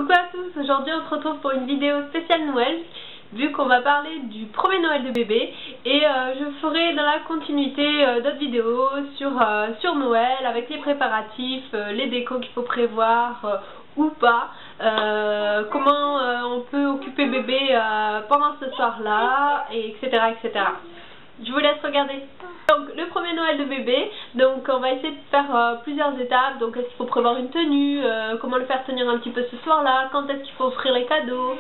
Coucou à tous, aujourd'hui on se retrouve pour une vidéo spéciale Noël, vu qu'on va parler du premier Noël de bébé, et je ferai dans la continuité d'autres vidéos sur Noël, avec les préparatifs, les décos qu'il faut prévoir ou pas, comment on peut occuper bébé pendant ce soir-là, etc. etc. Je vous laisse regarder. Donc le premier Noël de bébé, donc on va essayer de faire plusieurs étapes. Donc est-ce qu'il faut prévoir une tenue, comment le faire tenir un petit peu ce soir-là, quand est-ce qu'il faut offrir les cadeaux,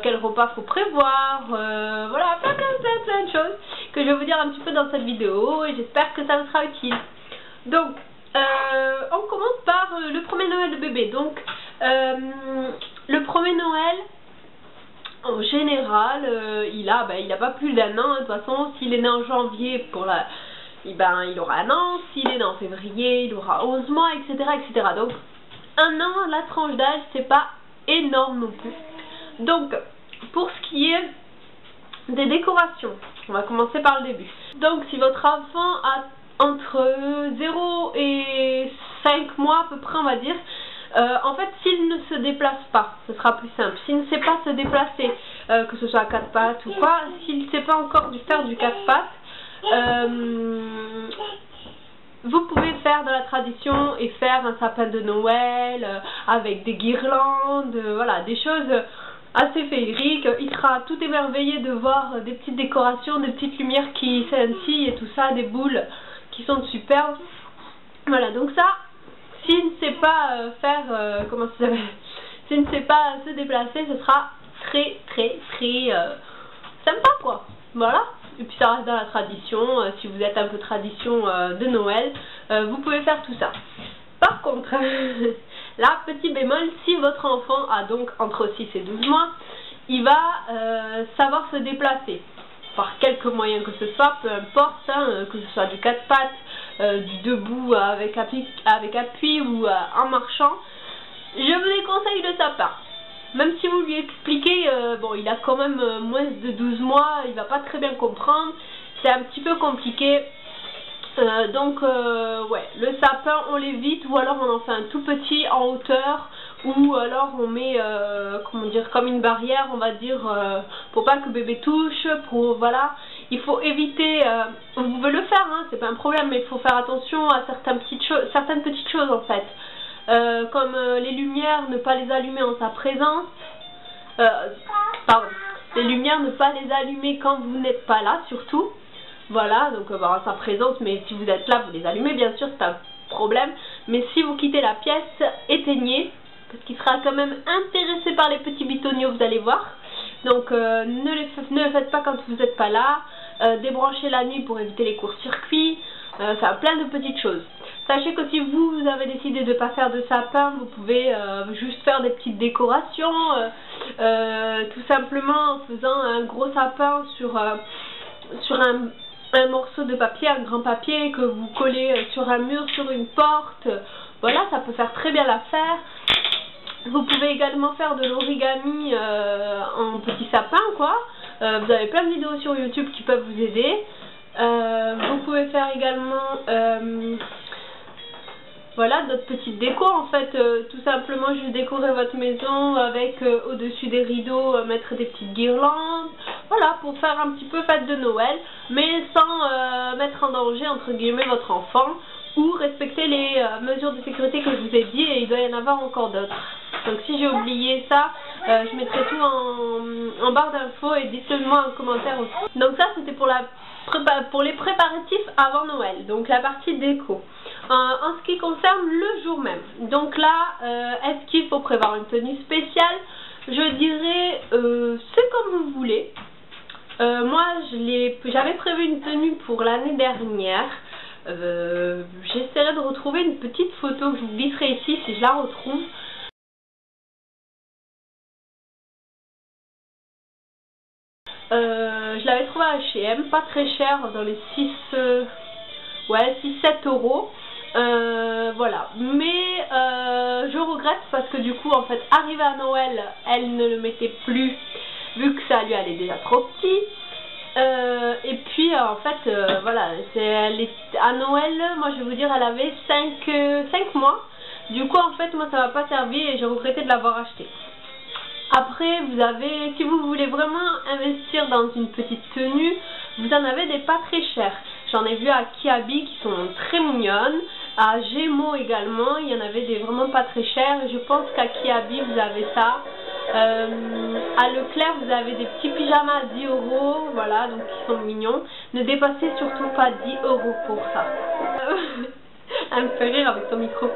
quel repas faut prévoir, voilà, plein de choses que je vais vous dire un petit peu dans cette vidéo et j'espère que ça vous sera utile. Donc on commence par le premier Noël de bébé. Donc le premier Noël, en général, il a pas plus d'un an, de toute façon. S'il est né en janvier, il aura un an. S'il est né en février, il aura 11 mois, etc. etc. Donc, un an, la tranche d'âge, c'est pas énorme non plus. Donc, pour ce qui est des décorations, on va commencer par le début. Donc, si votre enfant a entre 0 et 5 mois à peu près, on va dire, en fait, s'il ne se déplace pas, ce sera plus simple. S'il ne sait pas se déplacer, que ce soit à 4 pattes ou pas, s'il ne sait pas encore faire du 4 pattes, vous pouvez faire dans la tradition et faire un sapin de Noël avec des guirlandes, voilà, des choses assez féeriques. Il sera tout émerveillé de voir des petites décorations, des petites lumières qui scintillent et tout ça, des boules qui sont superbes. Voilà, donc ça, s'il ne sait pas s'il ne sait pas se déplacer, ce sera très sympa, quoi. Voilà. Et puis ça reste dans la tradition. Si vous êtes un peu tradition de Noël, vous pouvez faire tout ça. Par contre, là, petit bémol, si votre enfant a donc entre 6 et 12 mois, il va savoir se déplacer par quelques moyens que ce soit, peu importe, hein, que ce soit du 4 pattes, du debout avec appui ou en marchant. Je vous déconseille le sapin. Même si vous lui expliquez, bon, il a quand même moins de 12 mois, il va pas très bien comprendre, c'est un petit peu compliqué. Donc ouais, le sapin on l'évite, ou alors on en fait un tout petit en hauteur, ou alors on met comment dire, comme une barrière, on va dire, pour pas que bébé touche, pour voilà. Il faut éviter, vous pouvez le faire, hein, c'est pas un problème, mais il faut faire attention à certaines petites choses en fait, comme les lumières, ne pas les allumer en sa présence, pardon, les lumières, ne pas les allumer quand vous n'êtes pas là surtout. Voilà, donc en sa présence, mais si vous êtes là, vous les allumez, bien sûr, c'est un problème. Mais si vous quittez la pièce, éteignez, parce qu'il sera quand même intéressé par les petits bitonniaux, vous allez voir. Donc ne le faites pas quand vous n'êtes pas là. Débranchez la nuit pour éviter les courts-circuits. Ça a plein de petites choses. Sachez que si vous avez décidé de ne pas faire de sapin, vous pouvez juste faire des petites décorations, tout simplement en faisant un gros sapin sur un morceau de papier, un grand papier que vous collez sur un mur, sur une porte. Voilà, ça peut faire très bien l'affaire. Vous pouvez également faire de l'origami en petit sapin, quoi. Vous avez plein de vidéos sur YouTube qui peuvent vous aider. Vous pouvez faire également voilà, d'autres petites décos en fait, tout simplement juste décorer votre maison avec au-dessus des rideaux, mettre des petites guirlandes, voilà, pour faire un petit peu fête de Noël, mais sans mettre en danger entre guillemets votre enfant, ou respecter les mesures de sécurité que je vous ai dit, et il doit y en avoir encore d'autres. Donc si j'ai oublié ça, je mettrai tout en barre d'infos, et dites-le moi en commentaire aussi. Donc ça c'était pour les préparatifs avant Noël, donc la partie déco. En ce qui concerne le jour même, donc là, est-ce qu'il faut prévoir une tenue spéciale? Je dirais, c'est comme vous voulez. Moi, j'avais prévu une tenue pour l'année dernière. J'essaierai de retrouver une petite photo que je vous glisserai ici si je la retrouve. Je l'avais trouvé à H&M, pas très cher, dans les 6-7 euros. Voilà, mais je regrette parce que du coup en fait arrivé à Noël elle ne le mettait plus vu que ça lui allait déjà trop petit, et puis en fait voilà, à Noël, moi je vais vous dire, elle avait 5 mois. Du coup en fait moi ça m'a pas servi et j'ai regretté de l'avoir acheté. Après, vous avez, si vous voulez vraiment investir dans une petite tenue, vous en avez des pas très chers. J'en ai vu à Kiabi qui sont très mignonnes, à Gémeaux également, il y en avait des vraiment pas très chers. Je pense qu'à Kiabi vous avez ça. À Leclerc vous avez des petits pyjamas à 10 €, voilà, donc qui sont mignons. Ne dépassez surtout pas 10 € pour ça. Elle me fait rire avec ton micro.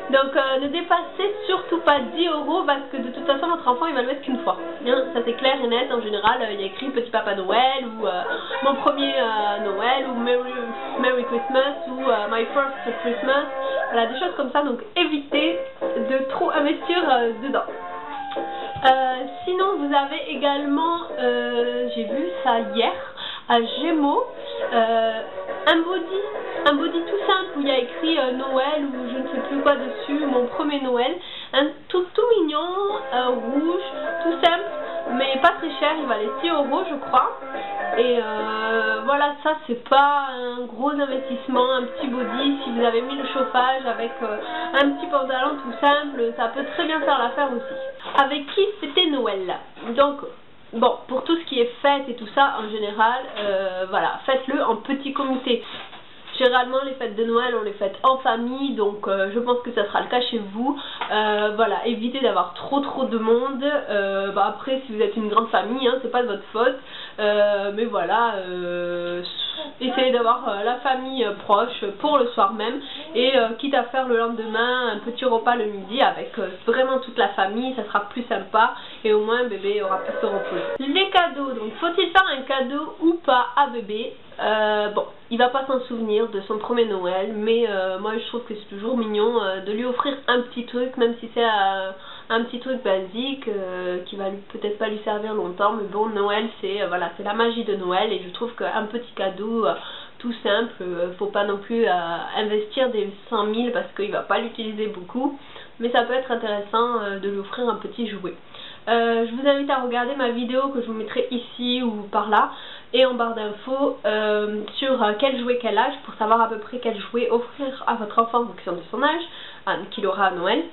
Donc ne dépassez surtout pas 10 € parce que de toute façon votre enfant il va le mettre qu'une fois. Hein, ça c'est clair et net. En général il y a écrit Petit Papa Noël ou mon premier Noël ou Merry Christmas ou My First Christmas. Voilà, des choses comme ça, donc évitez de trop investir dedans. Sinon vous avez également, j'ai vu ça hier, à Gémeaux, un body tout simple où il y a écrit Noël ou je ne sais plus quoi dessus, mon premier Noël, un tout mignon, rouge, tout simple, mais pas très cher, il valait 6 € je crois. Et voilà, ça c'est pas un gros investissement, un petit body, si vous avez mis le chauffage avec un petit pantalon tout simple, ça peut très bien faire l'affaire aussi. Avec qui fêter Noël? Donc bon, pour tout ce qui est fête et tout ça, en général, voilà, faites-le en petit comité. Généralement, les fêtes de Noël, on les fête en famille, donc je pense que ça sera le cas chez vous. Voilà, évitez d'avoir trop de monde. Après, si vous êtes une grande famille, hein, c'est pas de votre faute. Mais voilà, essayez d'avoir la famille proche pour le soir même. Et quitte à faire le lendemain un petit repas le midi avec vraiment toute la famille, ça sera plus sympa. Et au moins, bébé aura pu se reposer. Les cadeaux, donc faut-il faire un cadeau ou pas à bébé? Bon, il va pas s'en souvenir de son premier Noël, mais moi je trouve que c'est toujours mignon de lui offrir un petit truc, même si c'est un petit truc basique qui va peut-être pas lui servir longtemps, mais bon, Noël c'est voilà, c'est la magie de Noël et je trouve qu'un petit cadeau tout simple, faut pas non plus investir des 100 000 parce qu'il va pas l'utiliser beaucoup, mais ça peut être intéressant de lui offrir un petit jouet. Je vous invite à regarder ma vidéo que je vous mettrai ici ou par là et en barre d'infos sur quel jouet, quel âge, pour savoir à peu près quel jouet offrir à votre enfant en fonction de son âge qu'il aura à Noël.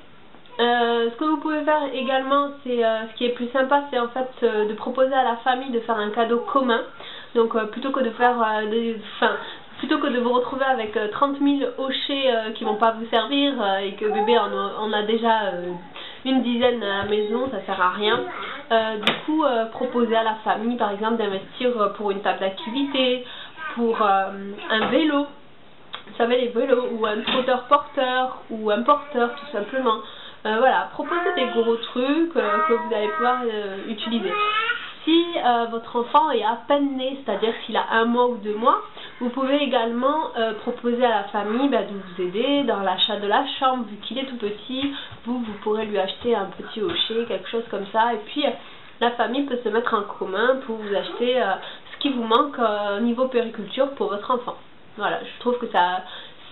Ce que vous pouvez faire également, c'est ce qui est plus sympa, c'est en fait de proposer à la famille de faire un cadeau commun. Donc plutôt que de faire plutôt que de vous retrouver avec 30 000 hochets qui vont pas vous servir et que bébé en a déjà une dizaine à la maison, ça sert à rien. Du coup, proposer à la famille par exemple d'investir pour une table d'activité, pour un vélo, vous savez les vélos, ou un trotteur porteur, ou un porteur tout simplement. Voilà, proposez des gros trucs que vous allez pouvoir utiliser. Si votre enfant est à peine né, c'est-à-dire s'il a 1 mois ou 2 mois, vous pouvez également proposer à la famille de vous aider dans l'achat de la chambre, vu qu'il est tout petit. Vous pourrez lui acheter un petit hochet, quelque chose comme ça, et puis la famille peut se mettre en commun pour vous acheter ce qui vous manque au niveau périculture pour votre enfant. Voilà, je trouve que ça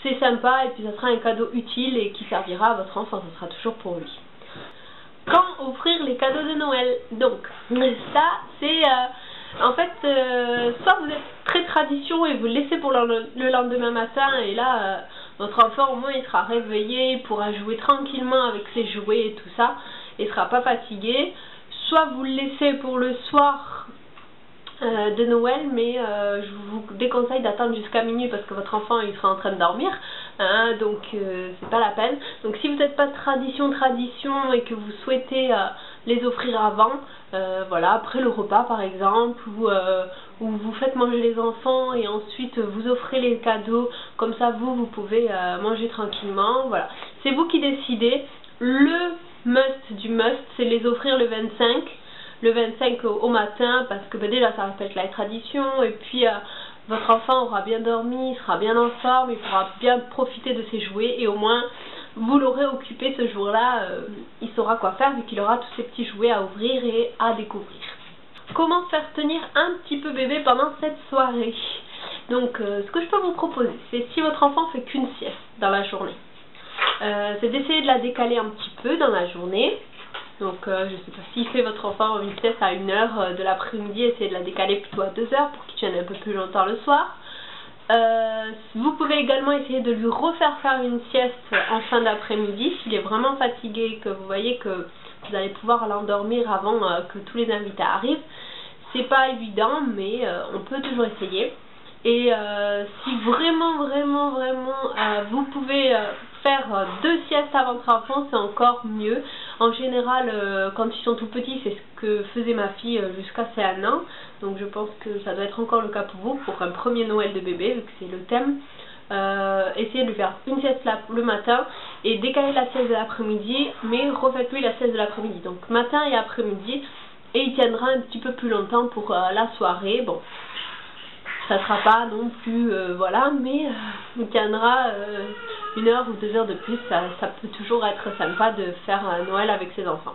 c'est sympa et puis ça sera un cadeau utile et qui servira à votre enfant, ce sera toujours pour lui. Quand offrir les cadeaux de Noël? Donc, ça c'est en fait, soit vous êtes très tradition et vous le laissez pour le lendemain matin et là, votre enfant au moins il sera réveillé, il pourra jouer tranquillement avec ses jouets et tout ça, et il ne sera pas fatigué. Soit vous le laissez pour le soir de Noël, mais je vous déconseille d'attendre jusqu'à minuit parce que votre enfant il sera en train de dormir, hein, donc c'est pas la peine. Donc si vous n'êtes pas tradition et que vous souhaitez les offrir avant, voilà, après le repas par exemple, ou vous faites manger les enfants et ensuite vous offrez les cadeaux, comme ça vous pouvez manger tranquillement, voilà. C'est vous qui décidez. Le must du must, c'est les offrir le 25 au matin, parce que déjà ça respecte la tradition, et puis votre enfant aura bien dormi, il sera bien en forme, il pourra bien profiter de ses jouets, et au moins vous l'aurez occupé ce jour-là, il saura quoi faire vu qu'il aura tous ces petits jouets à ouvrir et à découvrir. Comment faire tenir un petit peu bébé pendant cette soirée? Donc ce que je peux vous proposer, c'est si votre enfant fait qu'une sieste dans la journée, c'est d'essayer de la décaler un petit peu dans la journée. Donc je ne sais pas, s'il fait votre enfant une sieste à 1 h de l'après-midi, essayez de la décaler plutôt à 2 h pour qu'il tienne un peu plus longtemps le soir. Vous pouvez également essayer de lui refaire faire une sieste en fin d'après-midi s'il est vraiment fatigué, que vous voyez que vous allez pouvoir l'endormir avant que tous les invités arrivent. C'est pas évident, mais on peut toujours essayer. Et si vraiment vous pouvez faire 2 siestes avant votre enfant, c'est encore mieux. En général, quand ils sont tout petits, c'est ce que faisait ma fille jusqu'à ses 1 an. Donc je pense que ça doit être encore le cas pour vous, pour un premier Noël de bébé, vu que c'est le thème. Essayez de lui faire une sieste le matin et décaler la sieste de l'après-midi, mais refaites-lui la sieste de l'après-midi. Donc matin et après-midi, et il tiendra un petit peu plus longtemps pour la soirée. Bon, ça sera pas non plus, voilà, mais il tiendra 1 heure ou 2 heures de plus. Ça peut toujours être sympa de faire un Noël avec ses enfants.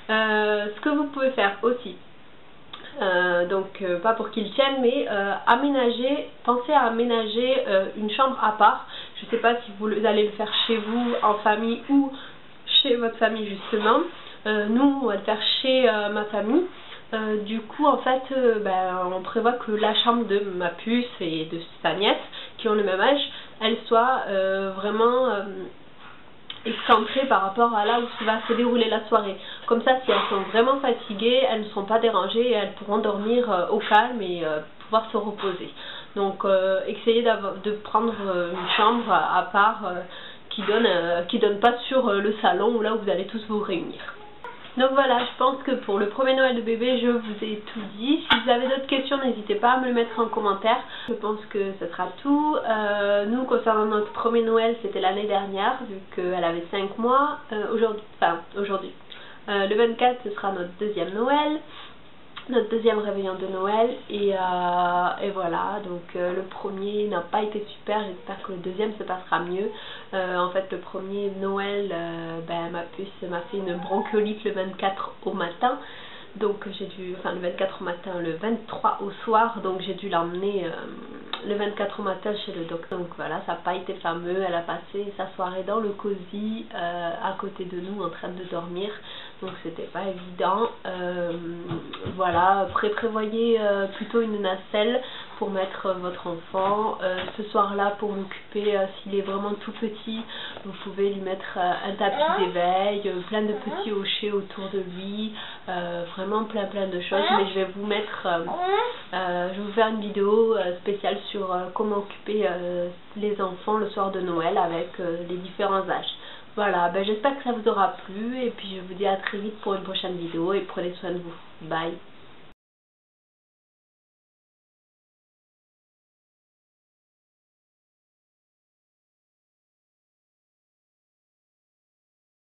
Ce que vous pouvez faire aussi, donc pas pour qu'ils tiennent, mais pensez à aménager une chambre à part. Je sais pas si vous allez le faire chez vous, en famille, ou chez votre famille justement. Nous, on va le faire chez ma famille. Du coup, en fait, on prévoit que la chambre de ma puce et de sa nièce, qui ont le même âge, elle soit vraiment excentrées par rapport à là où va se dérouler la soirée. Comme ça, si elles sont vraiment fatiguées, elles ne sont pas dérangées et elles pourront dormir au calme et pouvoir se reposer. Donc, essayez de prendre une chambre à part qui donne pas sur le salon où là où vous allez tous vous réunir. Donc voilà, je pense que pour le premier Noël de bébé, je vous ai tout dit. Si vous avez d'autres questions, n'hésitez pas à me le mettre en commentaire. Je pense que ce sera tout. Nous, concernant notre premier Noël, c'était l'année dernière, vu qu'elle avait 5 mois. Aujourd'hui. Le 24, ce sera notre deuxième Noël. Notre deuxième réveillon de Noël et voilà, donc le premier n'a pas été super, j'espère que le deuxième se passera mieux. En fait, le premier Noël, ma puce m'a fait une bronchiolite le 24 au matin, donc le 24 au matin, le 23 au soir, donc j'ai dû l'emmener le 24 au matin chez le docteur. Donc voilà, ça n'a pas été fameux, elle a passé sa soirée dans le cosy à côté de nous en train de dormir, donc c'était pas évident. Voilà, prévoyez plutôt une nacelle pour mettre votre enfant. Ce soir-là, pour l'occuper, s'il est vraiment tout petit, vous pouvez lui mettre un tapis d'éveil, plein de petits hochets autour de lui, vraiment plein de choses. Mais je vais vous faire une vidéo spéciale sur comment occuper les enfants le soir de Noël avec les différents âges. Voilà, j'espère que ça vous aura plu et puis je vous dis à très vite pour une prochaine vidéo et prenez soin de vous. Bye.